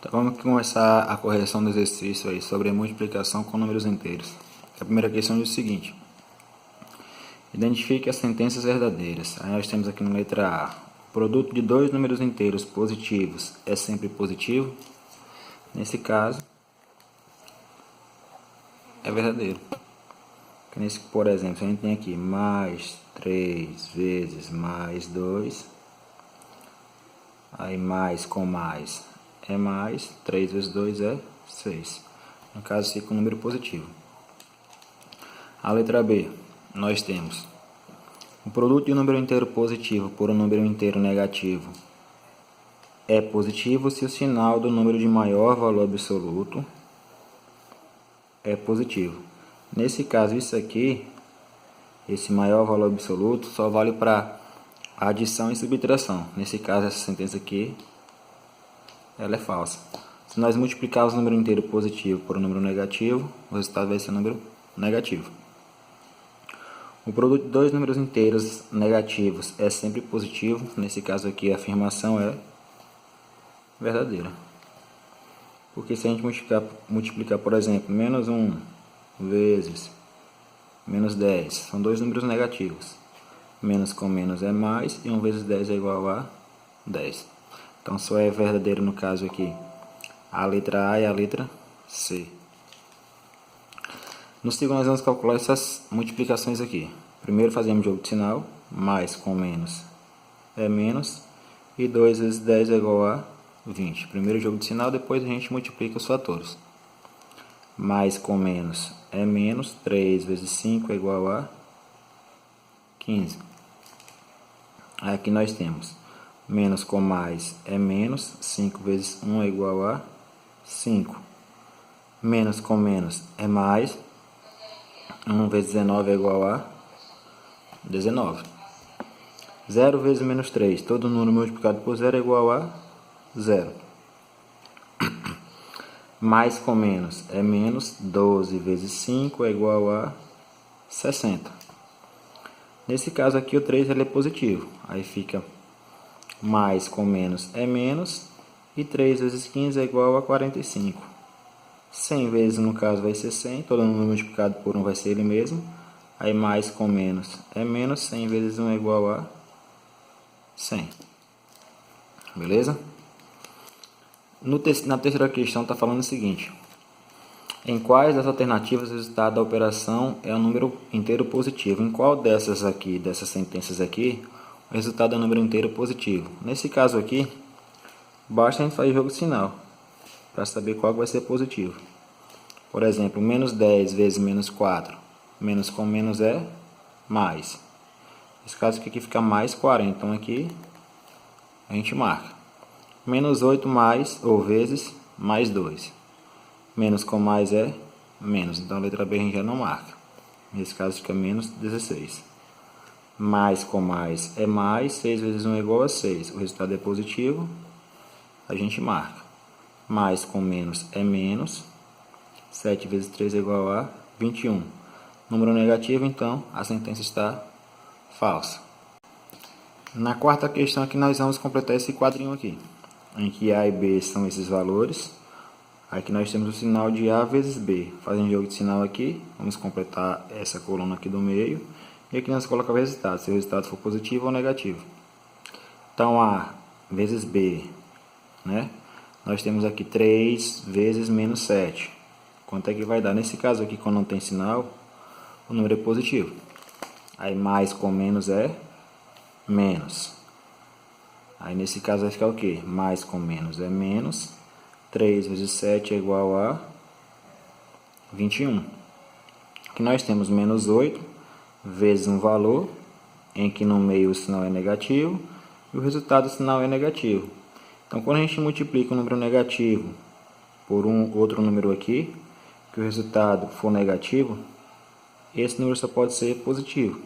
Então vamos começar a correção do exercício aí sobre multiplicação com números inteiros. A primeira questão diz o seguinte: identifique as sentenças verdadeiras. Aí nós temos aqui na letra A: o produto de dois números inteiros positivos é sempre positivo. Nesse caso, é verdadeiro. Por exemplo, a gente tem aqui mais 3 vezes mais 2, aí mais com mais é mais, 3 vezes 2 é 6. No caso, fica um número positivo. A letra B, nós temos o produto de um número inteiro positivo por um número inteiro negativo é positivo se o sinal do número de maior valor absoluto é positivo. Nesse caso, isso aqui, esse maior valor absoluto, só vale para adição e subtração. Nesse caso, essa sentença aqui, ela é falsa. Se nós multiplicarmos o número inteiro positivo por um número negativo, o resultado vai ser um número negativo. O produto de dois números inteiros negativos é sempre positivo. Nesse caso aqui, a afirmação é verdadeira. Porque se a gente multiplicar, por exemplo, menos 1 vezes menos 10, são dois números negativos. Menos com menos é mais, e 1 vezes 10 é igual a 10. Então só é verdadeiro no caso aqui a letra A e a letra C. No segundo, nós vamos calcular essas multiplicações aqui. Primeiro fazemos jogo de sinal, mais com menos é menos, e 2 vezes 10 é igual a 20. Primeiro jogo de sinal, depois a gente multiplica os fatores. Mais com menos é menos, 3 vezes 5 é igual a 15. Aqui nós temos menos com mais é menos, 5 vezes 1 é igual a 5. Menos com menos é mais, 1 vezes 19 é igual a 19. 0 vezes menos 3, todo número multiplicado por 0 é igual a 0. Mais com menos é menos, 12 vezes 5 é igual a 60. Nesse caso aqui o 3 ele é positivo, aí fica mais com menos é menos, e 3 vezes 15 é igual a 45. 100 vezes no caso vai ser 100, todo número multiplicado por 1 vai ser ele mesmo. Aí mais com menos é menos, 100 vezes 1 é igual a 100. Beleza? Na terceira questão está falando o seguinte: em quais das alternativas o resultado da operação é um número inteiro positivo? Em qual dessas aqui, dessas sentenças aqui, o resultado é um número inteiro positivo? Nesse caso aqui, basta a gente fazer jogo de sinal para saber qual vai ser positivo. Por exemplo, menos 10 vezes menos 4. Menos com menos é mais. Nesse caso aqui fica mais 40. Então aqui a gente marca. Menos 8 mais ou vezes mais 2. Menos com mais é menos. Então a letra B a gente já não marca. Nesse caso fica menos 16. Mais com mais é mais. 6 vezes 1 é igual a 6. O resultado é positivo. A gente marca. Mais com menos é menos. 7 vezes 3 é igual a 21. Número negativo, então a sentença está falsa. Na quarta questão aqui nós vamos completar esse quadrinho aqui, em que A e B são esses valores. Aqui nós temos o sinal de A vezes B. Fazendo jogo de sinal aqui, vamos completar essa coluna aqui do meio. E aqui nós colocamos o resultado, se o resultado for positivo ou negativo. Então A vezes B, né? Nós temos aqui 3 vezes menos 7. Quanto é que vai dar? Nesse caso aqui, quando não tem sinal, o número é positivo. Aí mais com menos é menos. Aí nesse caso vai ficar o quê? Mais com menos é menos. 3 vezes 7 é igual a 21. Aqui nós temos menos 8 vezes um valor, em que no meio o sinal é negativo, e o resultado do sinal é negativo. Então quando a gente multiplica um número negativo por um outro número aqui, que o resultado for negativo, esse número só pode ser positivo.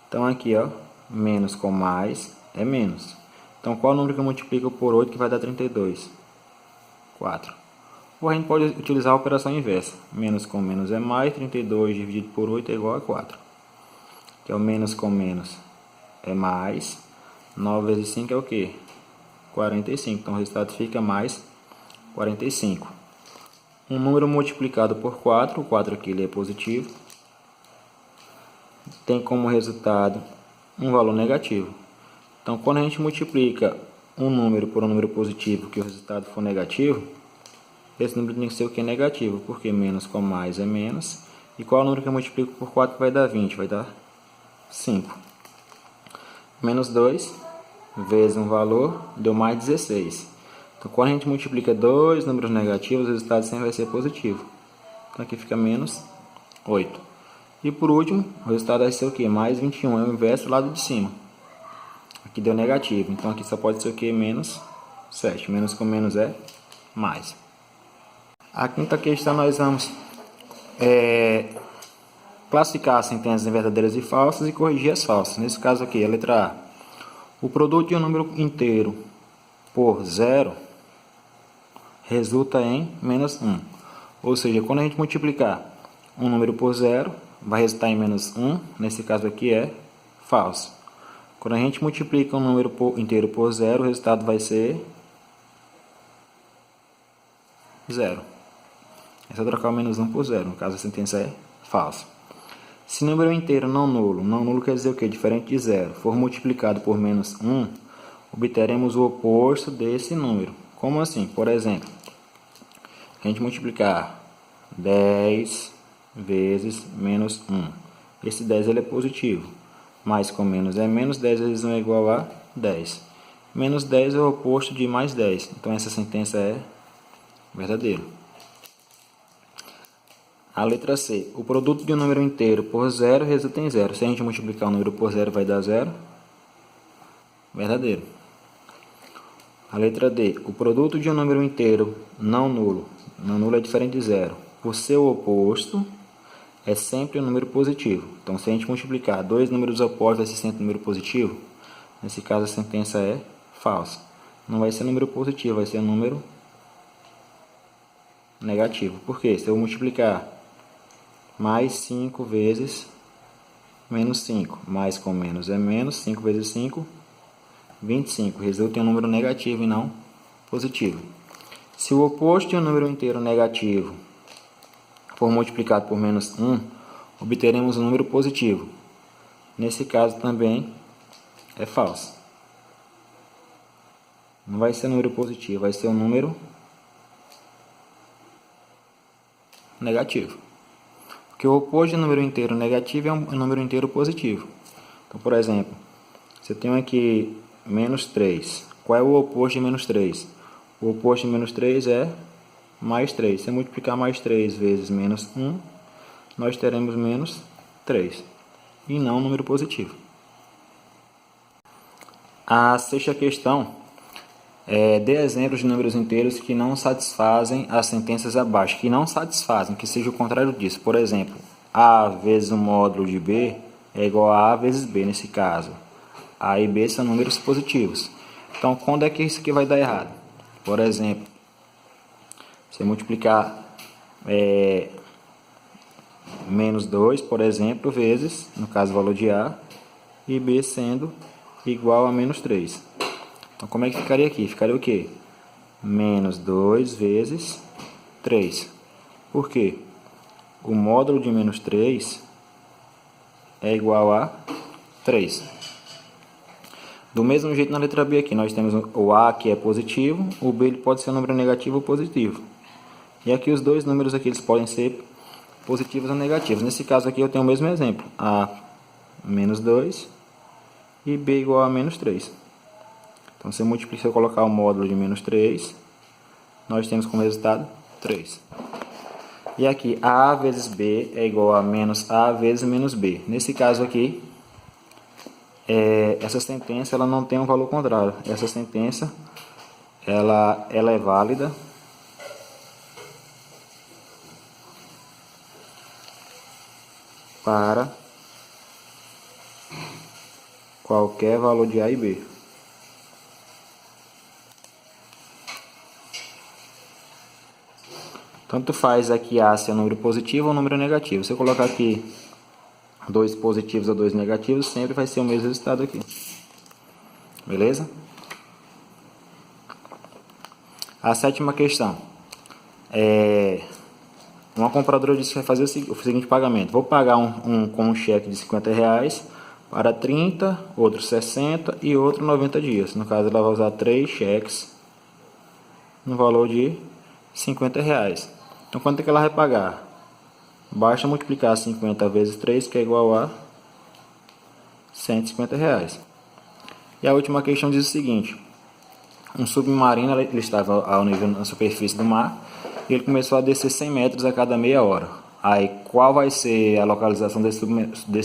Então aqui, ó, menos com mais é menos. Então qual número que eu multiplico por 8 que vai dar 32? 4. Ou a gente pode utilizar a operação inversa. Menos com menos é mais, 32 dividido por 8 é igual a 4. Que é o menos com menos é mais. 9 vezes 5 é o quê? 45. Então o resultado fica mais 45. Um número multiplicado por 4, o 4 aqui ele é positivo, tem como resultado um valor negativo. Então, quando a gente multiplica um número por um número positivo que o resultado for negativo, esse número tem que ser o que é negativo, porque menos com mais é menos. E qual é o número que eu multiplico por 4 vai dar 20? Vai dar 5. Menos 2 vezes um valor deu mais 16. Então, quando a gente multiplica dois números negativos, o resultado sempre vai ser positivo. Então, aqui fica menos 8. E por último, o resultado vai ser o que? Mais 21, é o inverso do lado de cima. Aqui deu negativo, então aqui só pode ser o que? Menos 7. Menos com menos é mais. A quinta questão nós vamos classificar as sentenças em verdadeiras e falsas e corrigir as falsas. Nesse caso aqui, a letra A. O produto de um número inteiro por 0 resulta em menos 1. Ou seja, quando a gente multiplicar um número por 0, vai resultar em menos 1. Nesse caso aqui é falso. Quando a gente multiplica um número inteiro por 0, o resultado vai ser 0. É só trocar o menos 1 por 0. No caso, a sentença é falsa. Se o número inteiro não nulo quer dizer o quê? Diferente de 0, for multiplicado por menos 1, obteremos o oposto desse número. Como assim? Por exemplo, a gente multiplicar 10 vezes menos 1. Esse 10 ele é positivo. Mais com menos é menos, 10 vezes 1 é igual a 10. Menos 10 é o oposto de mais 10. Então, essa sentença é verdadeira. A letra C. O produto de um número inteiro por 0 resulta em 0. Se a gente multiplicar um número por 0, vai dar 0. Verdadeiro. A letra D. O produto de um número inteiro não nulo. Não nulo é diferente de 0. Por seu oposto, é sempre um número positivo. Então, se a gente multiplicar dois números opostos, vai ser sempre um número positivo. Nesse caso, a sentença é falsa. Não vai ser número positivo, vai ser um número negativo. Por quê? Se eu multiplicar mais 5 vezes menos 5. Mais com menos é menos. 5 vezes 5, 25. Resulta em um número negativo e não positivo. Se o oposto de um número inteiro negativo for multiplicado por menos 1, obteremos um número positivo. Nesse caso também é falso. Não vai ser um número positivo, vai ser um número negativo. Porque o oposto de um número inteiro negativo é um número inteiro positivo. Então, por exemplo, você tem aqui menos 3. Qual é o oposto de menos 3? O oposto de menos 3 é mais 3. Se eu multiplicar mais 3 vezes menos 1, nós teremos menos 3. E não um número positivo. A sexta questão dê exemplos de números inteiros que não satisfazem as sentenças abaixo. Que não satisfazem, que seja o contrário disso. Por exemplo, A vezes o módulo de B é igual a vezes B nesse caso. A e B são números positivos. Então, quando é que isso aqui vai dar errado? Por exemplo, se eu multiplicar menos 2, por exemplo, vezes, no caso, o valor de A, e B sendo igual a menos 3. Então, como é que ficaria aqui? Ficaria o quê? Menos 2 vezes 3. Por quê? O módulo de menos 3 é igual a 3. Do mesmo jeito na letra B aqui, nós temos o A que é positivo, o B ele pode ser um número negativo ou positivo. E aqui os dois números aqui eles podem ser positivos ou negativos. Nesse caso aqui eu tenho o mesmo exemplo. A menos 2 e B igual a menos 3. Então, se eu colocar o módulo de menos 3, nós temos como resultado 3. E aqui, A vezes B é igual a menos A vezes menos B. Nesse caso aqui, essa sentença ela não tem um valor contrário. Essa sentença ela é válida para qualquer valor de A e B. Tanto faz aqui A ser um número positivo ou um número negativo. Se eu colocar aqui 2 positivos ou 2 negativos, sempre vai ser o mesmo resultado aqui. Beleza? A sétima questão. Uma compradora disse que vai fazer o seguinte pagamento: vou pagar com um cheque de R$50 para 30, outro 60 e outro 90 dias. No caso, ela vai usar 3 cheques no valor de R$50. Então, quanto é que ela vai pagar? Basta multiplicar 50 vezes 3, que é igual a R$150. E a última questão diz o seguinte: um submarino ele estava ao nível da superfície do mar e ele começou a descer 100 metros a cada meia hora. Aí, qual vai ser a localização desse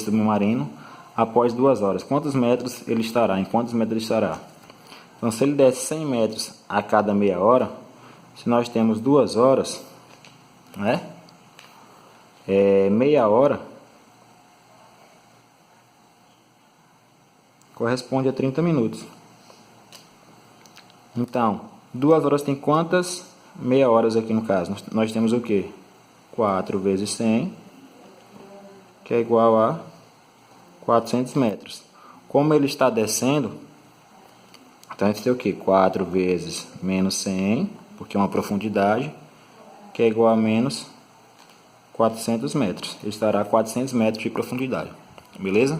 submarino após 2 horas? Quantos metros ele estará? Em quantos metros ele estará? Então, se ele desce 100 metros a cada meia hora, se nós temos 2 horas, né? Meia hora corresponde a 30 minutos. Então, 2 horas tem quantas meia horas aqui no caso? Nós temos o que? 4 vezes 100, que é igual a 400 metros. Como ele está descendo, então a gente tem o que? 4 vezes menos 100, porque é uma profundidade, que é igual a menos 400 metros. Ele estará a 400 metros de profundidade. Beleza?